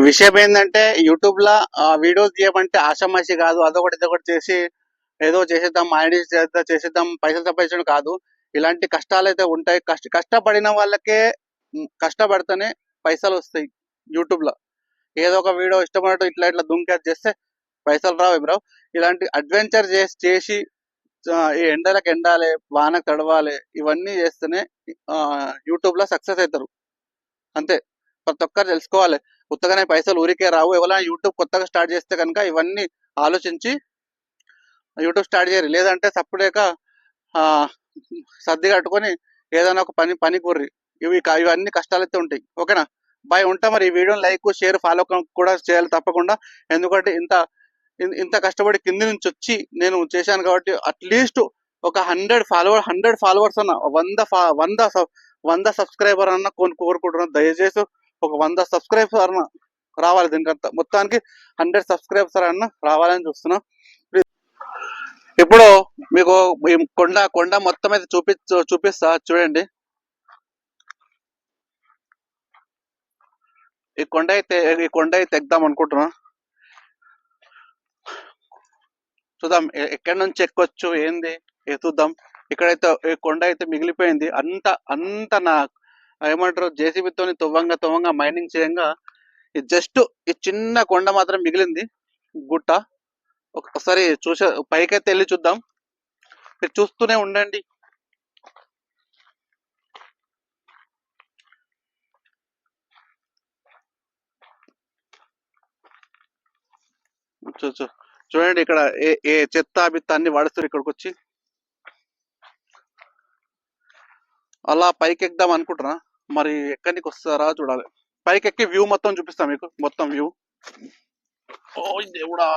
విషయం ఏంటంటే యూట్యూబ్ లా వీడియోస్ చేయమంటే ఆషామాషి కాదు. అదొకటి ఇదొకటి చేసి ఏదో చేసేద్దాం, మానిటైజ్ చేసేద్దాం, పైసలు సంపాదించడం కాదు. ఇలాంటి కష్టాలు అయితే ఉంటాయి. కష్టపడిన వాళ్ళకే కష్టపడితేనే పైసలు వస్తాయి. యూట్యూబ్ లో ఏదో ఒక వీడియో ఇష్టపడటం ఇట్లా ఇట్లా దుంకేది చేస్తే పైసలు రావు బ్రో. ఇలాంటి అడ్వెంచర్ చేసి ఈ ఎండలకు ఎండాలి, వానకు తడవాలి, ఇవన్నీ చేస్తేనే యూట్యూబ్ లో సక్సెస్ అవుతారు. అంతే, ప్రతి ఒక్కరు తెలుసుకోవాలి. కొత్తగానే పైసలు ఊరికే రావు. ఎవరైనా యూట్యూబ్ కొత్తగా స్టార్ట్ చేస్తే కనుక ఇవన్నీ ఆలోచించి యూట్యూబ్ స్టార్ట్ చేయరు. లేదంటే సప్పుడేక సర్ది కట్టుకొని ఏదైనా ఒక పని కుర్రి. ఇవన్నీ కష్టాలైతే ఉంటాయి. ఓకేనా, బాయ్, ఉంటా. మరి ఈ వీడియోని లైక్, షేర్, ఫాలో కూడా చేయాలి తప్పకుండా. ఎందుకంటే ఇంత కష్టపడి కింది నుంచి వచ్చి నేను చేశాను కాబట్టి అట్లీస్ట్ ఒక 100 ఫాలోవర్స్ అన్న, 100 సబ్స్క్రైబర్ అన్న కోరుకుంటున్నాను. దయచేసి ఒక 100 సబ్స్క్రైబర్స్ అన్న రావాలి. దీనికంతా మొత్తానికి 100 సబ్స్క్రైబర్స్ అన్న రావాలని చూస్తున్నా. ఇప్పుడు మీకు ఈ కొండ మొత్తం అయితే చూపిస్తా చూడండి. ఈ కొండ అయితే ఎక్కుదాం అనుకుంటున్నా. చూద్దాం ఎక్కడి నుంచి ఎక్కొచ్చు ఏంది చూద్దాం. ఇక్కడైతే ఈ కొండ అయితే మిగిలిపోయింది. అంత నా ఏమంటారు, జేసీబీతో తవ్వంగా మైనింగ్ చేయంగా జస్ట్ ఈ చిన్న కొండ మాత్రం మిగిలింది, గుట్ట. ఒకసారి పైకైతే వెళ్ళి చూద్దాం. మీరు చూస్తూనే ఉండండి. చూడండి, ఇక్కడ ఏ చెత్త బిత్త అన్ని వాడుస్తారు ఇక్కడికి వచ్చి. అలా పైకి ఎక్కుదాం అనుకుంటున్నా, మరి ఎక్కడికి వస్తారా చూడాలి. పైకి ఎక్కి వ్యూ మొత్తం చూపిస్తా మీకు, మొత్తం వ్యూ. ఓ దేవుడా,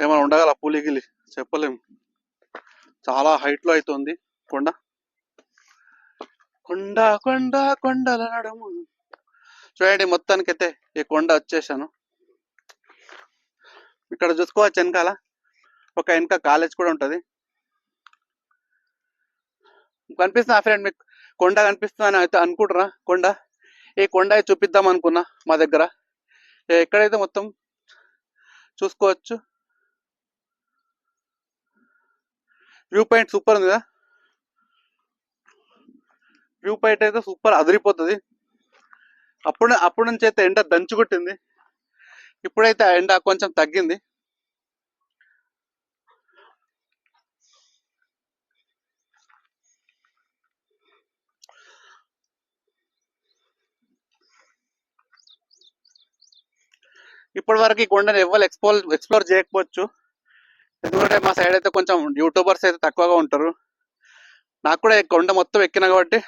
ఏమైనా ఉండగల పూలిగిలి చెప్పలేం. చాలా హైట్ లో అయితే ఉంది కొండ. కొండల నడుము. చూడండి, మొత్తానికైతే ఈ కొండ వచ్చేసాను. ఇక్కడ చూసుకోవచ్చు వెనకాల వెనక కాలేజ్ కూడా ఉంటది. కనిపిస్తున్నా ఫ్రెండ్ మీకు కొండ కనిపిస్తుందని అయితే అనుకుంటున్నా. ఈ కొండ చూపిద్దాం అనుకున్నా మా దగ్గర. ఎక్కడైతే మొత్తం చూసుకోవచ్చు. వ్యూ పాయింట్ సూపర్ ఉంది కదా. వ్యూ పాయింట్ అయితే సూపర్ అదిరిపోతుంది. అప్పుడు నుంచి అయితే ఎండ దంచుకొట్టింది. ఇప్పుడైతే ఆ ఎండ కొంచెం తగ్గింది. ఇప్పటి వరకు ఈ కొండని ఎవరు ఎక్స్ప్లోర్ చేయకపోవచ్చు. ఎందుకంటే మా సైడ్ అయితే కొంచెం యూట్యూబర్స్ అయితే తక్కువగా ఉంటారు. నాకు కూడా కొండ మొత్తం ఎక్కిన కాబట్టి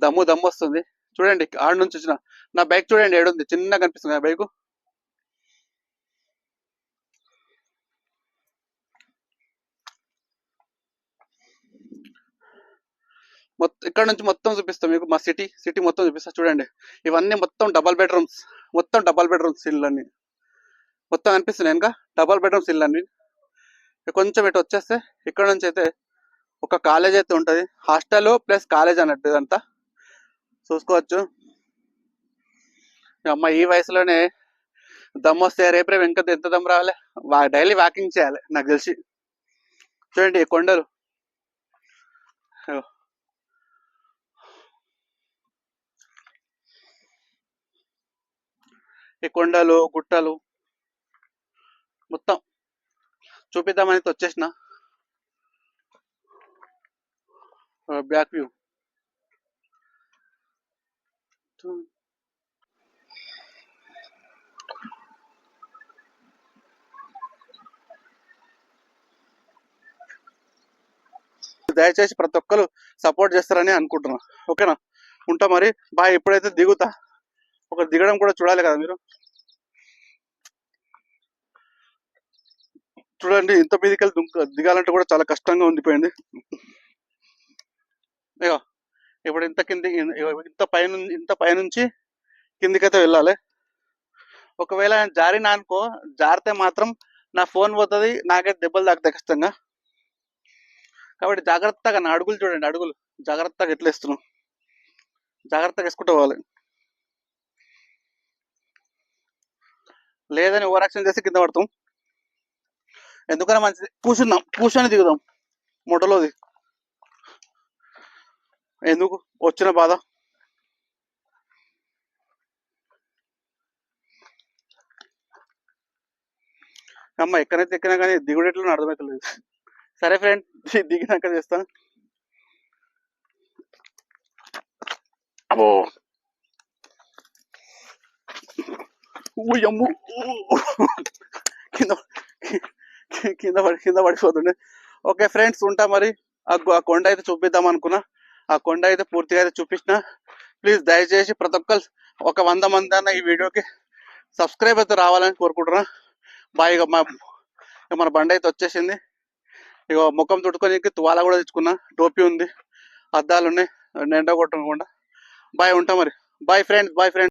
దమ్ము వస్తుంది. చూడండి, ఆడ నుంచి వచ్చిన నా బైక్ చూడండి ఏడుంది, చిన్నగా కనిపిస్తుంది ఆ బైక్. ఇక్కడ నుంచి మొత్తం చూపిస్తాం మీకు. మా సిటీ మొత్తం చూపిస్తా చూడండి. ఇవన్నీ మొత్తం డబల్ బెడ్రూమ్స్ ఇల్లు అన్ని మొత్తం కనిపిస్తున్నాయి. ఇంకా డబల్ బెడ్రూమ్స్ ఇల్లు అన్ని. కొంచెం ఇటు వచ్చేస్తే ఇక్కడ నుంచి అయితే ఒక కాలేజ్ అయితే ఉంటుంది. హాస్టల్ ప్లస్ కాలేజ్ అన్నట్టు ఇదంతా చూసుకోవచ్చు. అమ్మ ఈ వయసులోనే దమ్ వస్తే రేపు ఇంకా ఎంత దమ్ రావాలి. డైలీ వాకింగ్ చేయాలి నాకు తెలిసి. చూడండి ఈ కొండలు, ఈ కొండలు గుట్టలు మొత్తం చూపిద్దామని వచ్చేసిన. Back view. దయచేసి ప్రతి ఒక్కరు సపోర్ట్ చేస్తారని అనుకుంటున్నా. ఓకేనా, ఉంటా మరి, బాయ్. ఎప్పుడైతే దిగుతా, ఒక దిగడం కూడా చూడాలి కదా మీరు. చూడండి, ఇంత మీదకెళ్ళి దిగాలంటే కూడా చాలా కష్టంగా ఉండిపోయింది. ఇక ఇప్పుడు ఇంత పైనుంచి కిందికైతే వెళ్ళాలి. ఒకవేళ జారినా అనుకో, జారితే మాత్రం నా ఫోన్ పోతుంది, నాకైతే దెబ్బలు తాకుతాయి ఖచ్చితంగా. కాబట్టి జాగ్రత్తగా నా అడుగులు చూడండి, అడుగులు జాగ్రత్తగా ఎట్లా వేస్తున్నాం, జాగ్రత్తగా వేసుకుంటూ పోవాలి. లేదని ఓవర్ యాక్షన్ చేసి కింద పడతాం. ఎందుకని మంచిది కూర్చొని దిగుదాం మొట్టలోది. ఎందుకు వచ్చిన బాధ. అమ్మ ఎక్కడైతే ఎక్కినా కానీ దిగుడెట్లో అర్థమవుతలేదు. సరే ఫ్రెండ్, దిగినాక చేస్తాను. అబ్బో అమ్ము కింద కింద పడిపోతుండే. ఓకే ఫ్రెండ్స్, ఉంటా మరి. ఆ కొండ అయితే చూపిద్దాం అనుకున్నా, ఆ కొండ అయితే పూర్తిగా అయితే చూపించిన. ప్లీజ్ దయచేసి ప్రతి ఒక్కరు ఒక 100 మంది అన్న ఈ వీడియోకి సబ్స్క్రైబ్ అయితే రావాలని కోరుకుంటున్నా. బాయ్. ఇక మన బండి అయితే వచ్చేసింది. ఇక ముఖం తుడుకొని తువాలా కూడా తెచ్చుకున్నా, టోపీ ఉంది, అద్దాలు ఉన్నాయి, ఎండ కొట్టకుండా. బాయ్, ఉంటా మరి. Bye friends.